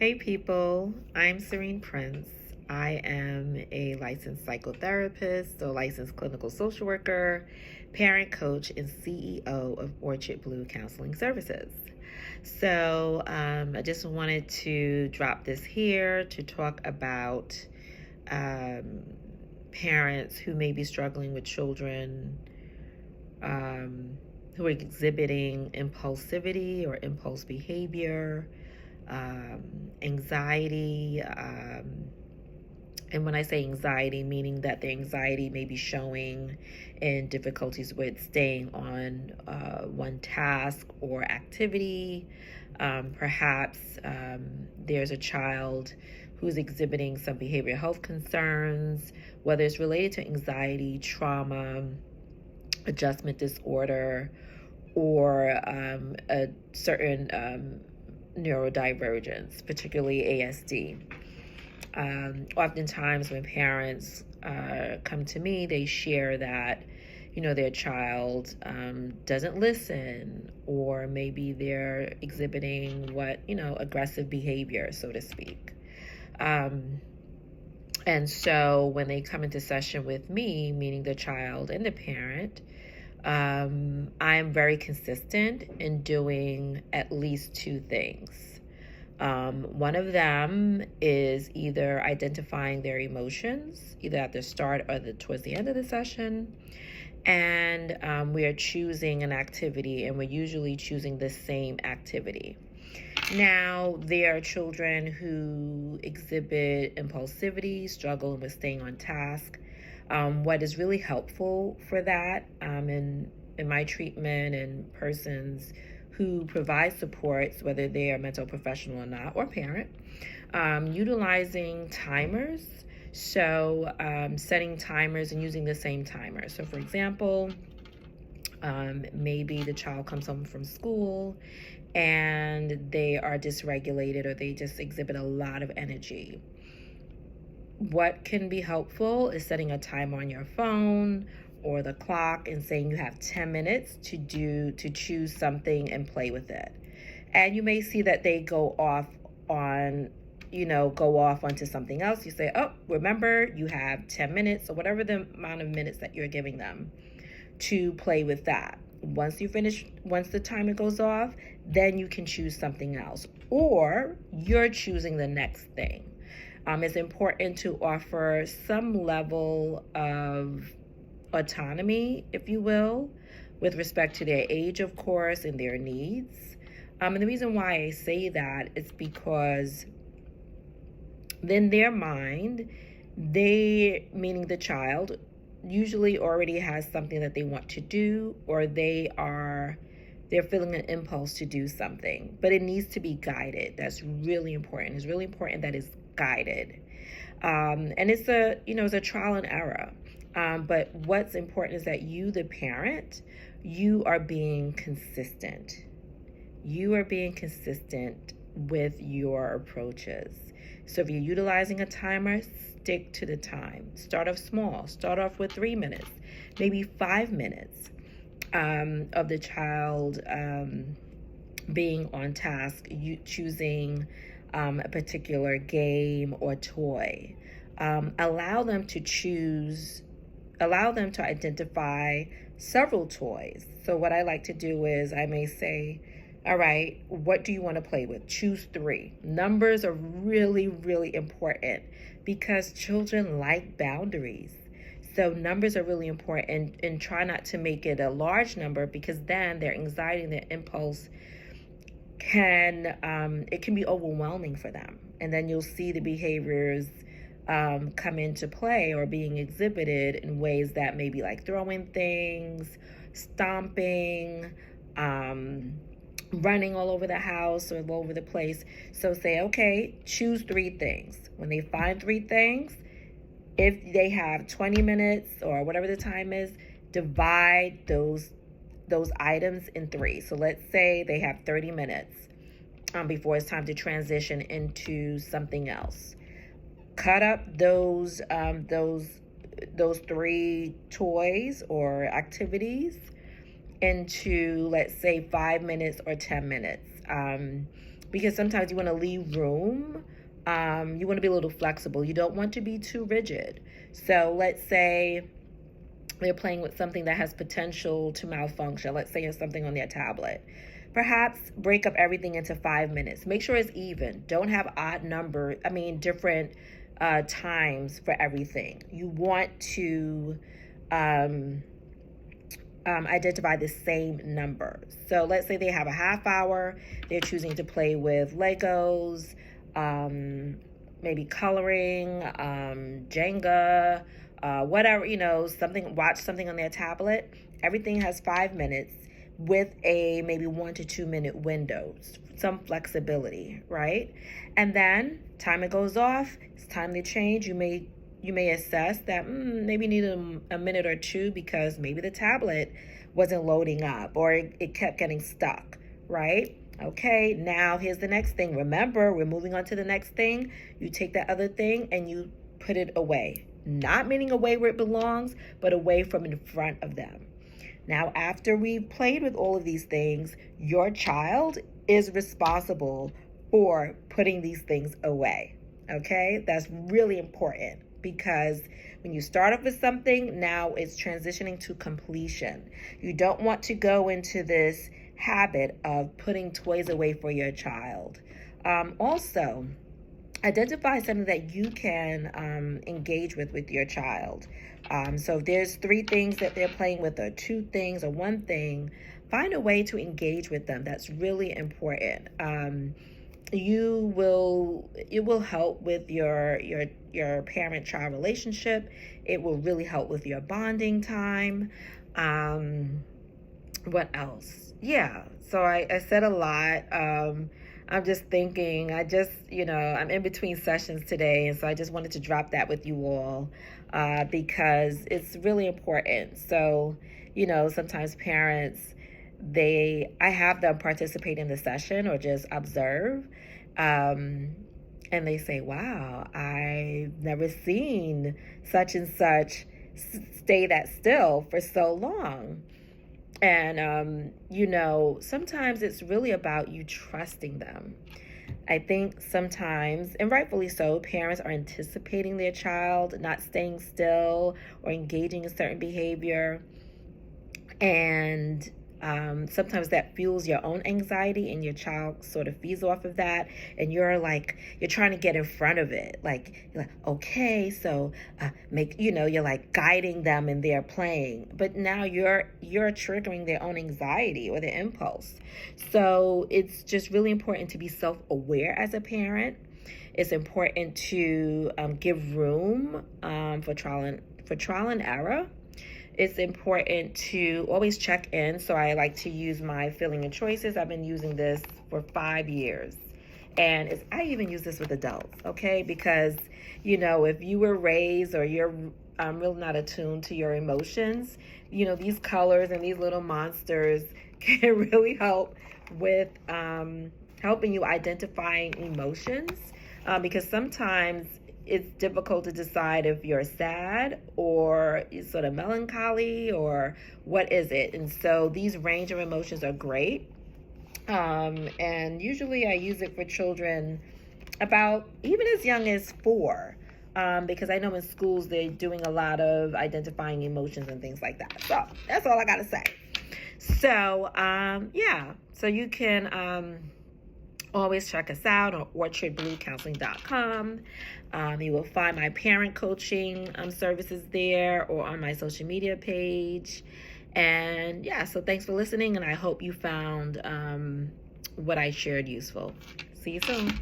Hey people, I'm Serene Prince. I am a licensed psychotherapist, a licensed clinical social worker, parent coach, and CEO of Orchard Blue Counseling Services. I just wanted to drop this here to talk about um, parents who may be struggling with children who are exhibiting impulsivity or impulse behavior, anxiety. And when I say anxiety, meaning that their anxiety may be showing in difficulties with staying on one task or activity. Perhaps there's a child who's exhibiting some behavioral health concerns, whether it's related to anxiety, trauma, adjustment disorder, or a certain neurodivergence, particularly ASD. Oftentimes when parents come to me, they share that, their child doesn't listen, or maybe they're exhibiting aggressive behavior, so to speak. And so when they come into session with me, meaning the child and the parent, I'm very consistent in doing at least two things. One of them is either identifying their emotions, either at the start or towards the end of the session, and we are choosing an activity, and we're usually choosing the same activity. Now, there are children who exhibit impulsivity, struggle with staying on task. What is really helpful for that in my treatment and persons who provide supports, whether they are mental professional or not, or parent, utilizing timers. So setting timers and using the same timer. So for example, maybe the child comes home from school and they are dysregulated, or they just exhibit a lot of energy. What can be helpful is setting a timer on your phone or the clock and saying you have 10 minutes to choose something and play with it. And you may see that they go off onto something else. You say, oh, remember, you have 10 minutes, or whatever the amount of minutes that you're giving them to play with that. Once the timer goes off, then you can choose something else, or you're choosing the next thing. It's important to offer some level of autonomy, if you will, with respect to their age, of course, and their needs. And the reason why I say that is because in their mind, they, meaning the child, usually already has something that they want to do, or they're feeling an impulse to do something, but it needs to be guided. That's really important. It's really important that it's guided. And it's a trial and error. But what's important is that you, the parent, you are being consistent. You are being consistent with your approaches. So if you're utilizing a timer, stick to the time. Start off small. Start off with 3 minutes, maybe 5 minutes of the child being on task, you choosing a particular game or toy. Allow them to identify several toys. So what I like to do is I may say, all right, what do you want to play with? Choose 3. Numbers are really, really important because children like boundaries. So numbers are really important, and try not to make it a large number, because then their anxiety and their impulse can be overwhelming for them. And then you'll see the behaviors come into play or being exhibited in ways that may be like throwing things, stomping, running all over the house or all over the place. So say, okay, choose 3 things. When they find 3 things, if they have 20 minutes or whatever the time is, divide those items in 3. So let's say they have 30 minutes before it's time to transition into something else. Cut up those 3 toys or activities into, let's say, 5 minutes or 10 minutes. because sometimes you want to leave room. You want to be a little flexible. You don't want to be too rigid. So let's say they're playing with something that has potential to malfunction. Let's say it's something on their tablet. Perhaps break up everything into 5 minutes. Make sure it's even. Don't have different times for everything. You want to identify the same number. So let's say they have a half hour. They're choosing to play with Legos, maybe coloring, Jenga, whatever, watch something on their tablet. Everything has 5 minutes with a maybe 1 to 2 minute windows, some flexibility, right? And then time it goes off, it's time to change. You may assess that maybe need a minute or two because maybe the tablet wasn't loading up or it kept getting stuck, right? Okay, now here's the next thing. Remember, we're moving on to the next thing. You take that other thing and you put it away. Not meaning away where it belongs, but away from in front of them. Now, after we've played with all of these things, your child is responsible for putting these things away. Okay, that's really important because when you start off with something, now it's transitioning to completion. You don't want to go into this habit of putting toys away for your child. Also, identify something that you can engage with your child. So if there's 3 things that they're playing with or 2 things or 1 thing, find a way to engage with them. That's really important. It will help with your parent-child relationship. It will really help with your bonding time. What else? Yeah, so I said a lot. I'm just thinking, I'm in between sessions today, and so I just wanted to drop that with you all because it's really important. So, sometimes parents, I have them participate in the session or just observe, and they say, wow, I've never seen such and such stay that still for so long. And, sometimes it's really about you trusting them. I think sometimes, and rightfully so, parents are anticipating their child not staying still or engaging in certain behavior. And sometimes that fuels your own anxiety and your child sort of feeds off of that. And you're trying to get in front of it. You're like, okay, so you're like guiding them in their playing. But now you're triggering their own anxiety or their impulse. So it's just really important to be self-aware as a parent. It's important to give room for trial and error. It's important to always check in. So I like to use my feeling and choices. I've been using this for 5 years. And I even use this with adults, okay? Because, if you were raised or you're really not attuned to your emotions, these colors and these little monsters can really help with helping you identifying emotions. Because sometimes it's difficult to decide if you're sad or sort of melancholy or what is it. And so these range of emotions are great. And usually I use it for children about even as young as 4. Because I know in schools they're doing a lot of identifying emotions and things like that. So that's all I got to say. So, so you can always check us out on orchardbluecounseling.com. You will find my parent coaching services there or on my social media page. And so thanks for listening, and I hope you found what I shared useful. See you soon.